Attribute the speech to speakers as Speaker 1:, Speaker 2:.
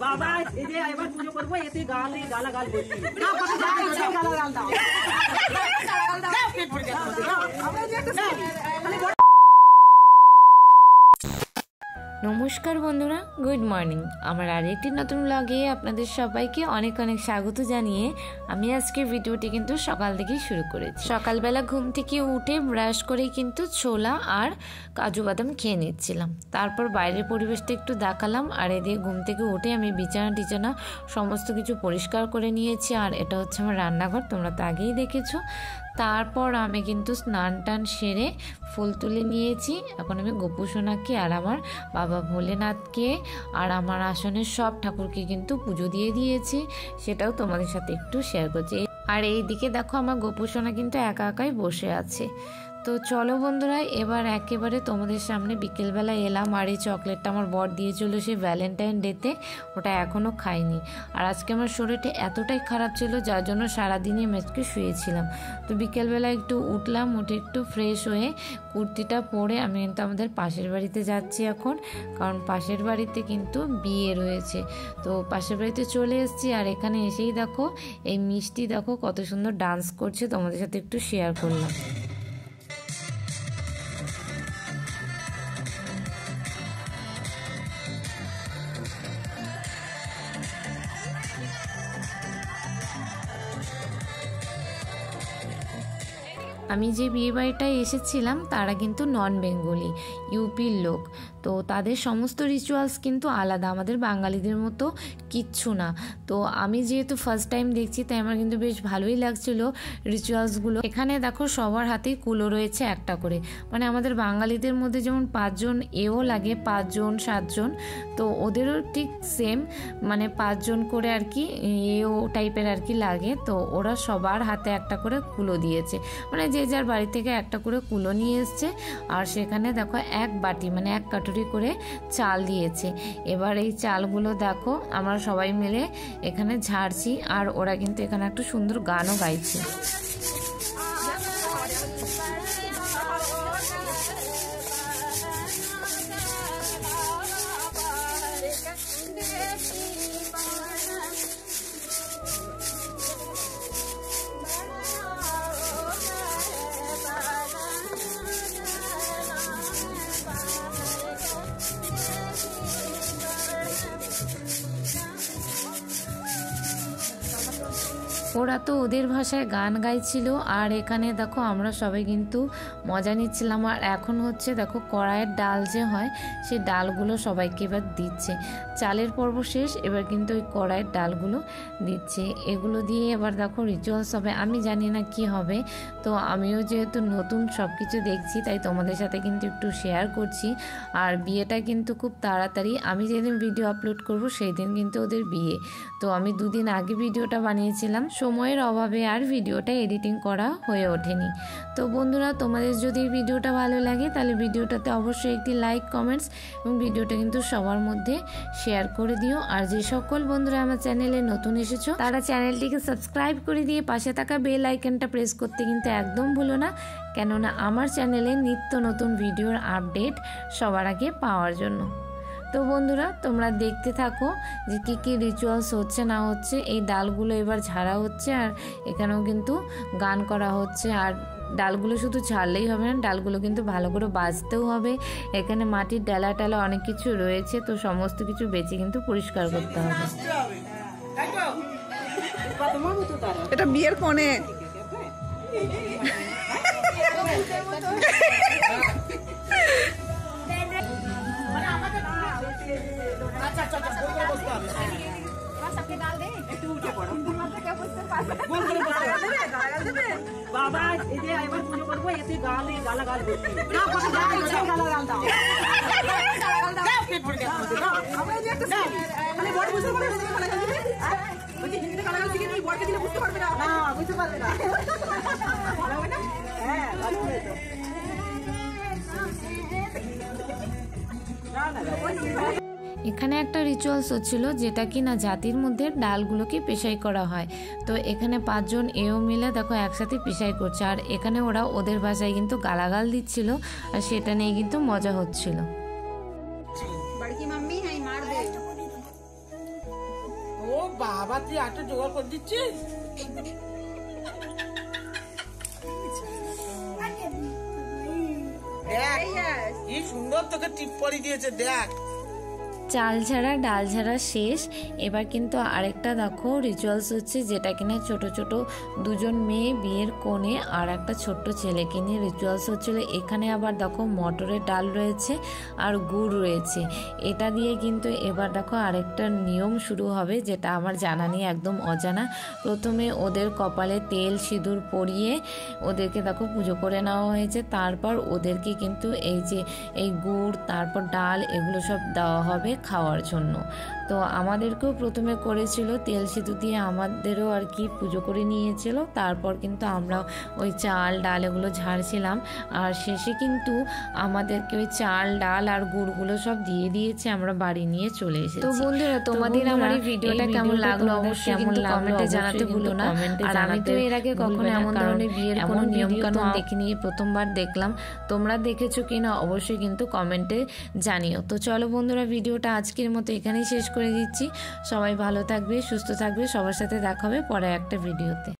Speaker 1: বাবা এই যে এবার পুজো করবো এতে গালাগাল করছি
Speaker 2: নমস্কার বন্ধুরা, গুড মর্নিং। আমার আরেকটি নতুন ব্লগে আপনাদের সবাইকে অনেক অনেক স্বাগত জানিয়ে আমি আজকে ভিডিওটি কিন্তু সকাল থেকেই শুরু করেছি। সকালবেলা ঘুম থেকে উঠে ব্রাশ করেই কিন্তু ছোলা আর কাজু বাদাম খেয়ে নিচ্ছিলাম। তারপর বাইরের পরিবেশটা একটু দেখালাম, আর এদিকে ঘুম থেকে উঠে আমি বিছানা সমস্ত কিছু পরিষ্কার করে নিয়েছি। আর এটা হচ্ছে আমার রান্নাঘর, তোমরা তো আগেই দেখেছো। তারপর আমি কিন্তু স্নান টান সেরে ফুল তুলে নিয়েছি। এখন আমি গোপু সোনাকে আর আমার বাবা ভোলেনাথকে আর আমার আসনের সব ঠাকুরকে কিন্তু পুজো দিয়ে দিয়েছি, সেটাও তোমাদের সাথে একটু শেয়ার করছি। আর এই দিকে দেখো আমার গোপু সোনা কিন্তু একা একাই বসে আছে। তো চলো বন্ধুরা, এবার একেবারে তোমাদের সামনে বিকেলবেলা এলাম। আর এই চকলেটটা আমার বর দিয়েছিল সে ভ্যালেন্টাইন ডেতে, ওটা এখনও খাইনি। আর আজকে আমার শরীরটা এতটাই খারাপ ছিল যার জন্য সারাদিনই মেচকে শুয়েছিলাম। তো বিকেলবেলা একটু উঠলাম, উঠে একটু ফ্রেশ হয়ে কুর্তিটা পরে আমি কিন্তু আমাদের পাশের বাড়িতে যাচ্ছি এখন, কারণ পাশের বাড়িতে কিন্তু বিয়ে রয়েছে। তো পাশের বাড়িতে চলে এসেছি। আর এখানে এসেই দেখো এই মিষ্টি দেখো কত সুন্দর ডান্স করছে, তোমাদের সাথে একটু শেয়ার করলাম। আমি যে বিয়ে বাড়িটায় এসেছিলাম তারা কিন্তু নন বেঙ্গলি, ইউপির লোক। তো তাদের সমস্ত রিচুয়ালস কিন্তু আলাদা, আমাদের বাঙালিদের মতো কিচ্ছু না। তো আমি যেহেতু ফার্স্ট টাইম দেখছি তাই আমার কিন্তু বেশ ভালোই লাগছিল রিচুয়ালসগুলো। এখানে দেখো সবার হাতেই কুলো রয়েছে একটা করে, মানে আমাদের বাঙালিদের মধ্যে যেমন 5 জন এও লাগে, 5 জন 7 জন, তো ওদেরও ঠিক সেম, মানে 5 জন করে আর কি এও টাইপের আর কি লাগে। তো ওরা সবার হাতে একটা করে কুলো দিয়েছে, মানে যে যার বাড়ি থেকে একটা করে কুলো নিয়ে এসছে। আর সেখানে দেখো এক বাটি মানে এক কাটুরি করে চাল দিয়েছে। এবার এই চালগুলো দেখো আমরা সবাই মিলে এখানে ঝাড়ছি, আর ওরা কিন্তু এখানে একটু সুন্দর গানও গাইছে। ওরা তো ওদের ভাষায় গান গাইছিল, আর এখানে দেখো আমরা সবাই কিন্তু মজা নিচ্ছিলাম। আর এখন হচ্ছে দেখো কড়াইয়ের ডাল যে হয় সেই ডালগুলো সবাইকে এবার দিচ্ছে। চালের পর্ব শেষ, এবার কিন্তু ওই কড়াইয়ের ডালগুলো দিচ্ছে। এগুলো দিয়ে এবার দেখো রিচুয়ালস হবে, আমি জানি না কি হবে। তো আমিও যেহেতু নতুন সব কিছু দেখছি তাই তোমাদের সাথে কিন্তু একটু শেয়ার করছি। আর বিয়েটা কিন্তু খুব তাড়াতাড়ি, আমি যেদিন ভিডিও আপলোড করব সেই দিন কিন্তু ওদের বিয়ে। তো আমি 2 দিন আগে ভিডিওটা বানিয়েছিলাম, সময়ের অভাবে আর ভিডিওটা এডিটিং করা হয়ে ওঠেনি। তো বন্ধুরা, তোমাদের যদি ভিডিওটা ভালো লাগে তাহলে ভিডিওটাতে অবশ্যই একটি লাইক, কমেন্টস এবং ভিডিওটা কিন্তু সবার মধ্যে শেয়ার করে দিও। আর যে সকল বন্ধুরা আমার চ্যানেলে নতুন এসেছো তারা চ্যানেলটিকে সাবস্ক্রাইব করে দিয়ে পাশে থাকা বেল আইকনটা প্রেস করতে কিন্তু একদম ভুলো না, কেননা আমার চ্যানেলে নিত্য নতুন ভিডিওর আপডেট সবার আগে পাওয়ার জন্য। তো বন্ধুরা, তোমরা দেখতে থাকো যে কি কি রিচুয়ালস হচ্ছে না হচ্ছে। এই ডালগুলো এবার ঝাড়া হচ্ছে, আর এখানেও কিন্তু গান করা হচ্ছে। আর ডালগুলো শুধু ঝাড়লেই হবে না, ডালগুলো কিন্তু ভালো করে বাজতেও হবে। এখানে মাটির ডালা টালা অনেক কিছু রয়েছে, তো সমস্ত কিছু বেঁচে কিন্তু পরিষ্কার করতে হবে।
Speaker 3: এটা বিয়ের কোণে
Speaker 1: বাবা এই যে এবার পুজো করবো এতে গালাগাল করছি বুঝতে পারবে না। হ্যাঁ
Speaker 2: এখানে একটা রিচুয়ালস হচ্ছিল যেটা কি না জাতির মধ্যে ডালগুলোকে পেশাই করা হয়। তো এখানে 5 জন এও মিলে দেখো একসাথে পেশাই করছে, আর এখানে ওরা ওদের ভাষায় কিন্তু গালাগাল দিচ্ছিল, আর সেটা নিয়ে কিন্তু মজা হচ্ছিল।
Speaker 4: বাবা তুই আটা জোগাড় করে দিচ্ছিস? দেখ কি সুন্দর তোকে টিপ পরি দিয়েছে, দেখ।
Speaker 2: চাল ছাড়া ডাল ছাড়া শেষ। এবার কিন্তু আরেকটা দেখো রিচুয়ালস হচ্ছে, যেটা কিনা ছোট ছোট দুজন মেয়ে বিয়ের কোণে আর একটা ছোট্ট ছেলেকে নিয়ে রিচুয়ালস হচ্ছিলো। এখানে আবার দেখো মটরের ডাল রয়েছে আর গুড় রয়েছে। এটা দিয়ে কিন্তু এবার দেখো আরেকটা নিয়ম শুরু হবে, যেটা আমার জানা নেই, একদম অজানা। প্রথমে ওদের কপালে তেল সিঁদুর পরিয়ে ওদেরকে দেখো পুজো করে নেওয়া হয়েছে। তারপর ওদেরকে কিন্তু এই যে এই গুড় তারপর ডাল এগুলো সব দেওয়া হবে খাওয়ার জন্য। তো আমাদেরকেও প্রথমে করেছিল তেল সিঁদুর দিয়ে, আমাদেরও আর কি পুজো করে নিয়েছিল। তারপর কিন্তু আমরা ওই চাল ডাল এগুলো ঝাড়ছিলাম, আর শেষে কিন্তু আমাদেরকে ওই চাল ডাল আর গুড়গুলো সব দিয়ে দিয়েছে, আমরা বাড়ি নিয়ে চলে এসেছি। তো বন্ধুরা তোমাদের আমার এই ভিডিওটা কেমন লাগলো অবশ্যই কিন্তু কমেন্টে জানাতে ভুলো না। আর আমি তো এর আগে কখনো এমন ধরনের বিয়ের কোনো নিয়ম কানুন দেখিনি, প্রথমবার দেখলাম। তোমরা দেখেছো কিনা অবশ্যই কিন্তু কমেন্টে জানিও। তো চলো বন্ধুরা, ভিডিওটা আজকের মতো এখানেই শেষ করে দিচ্ছি। সবাই ভালো থাকবে, সুস্থ থাকবে, সবার সাথে দেখা হবে পরে একটা ভিডিওতে।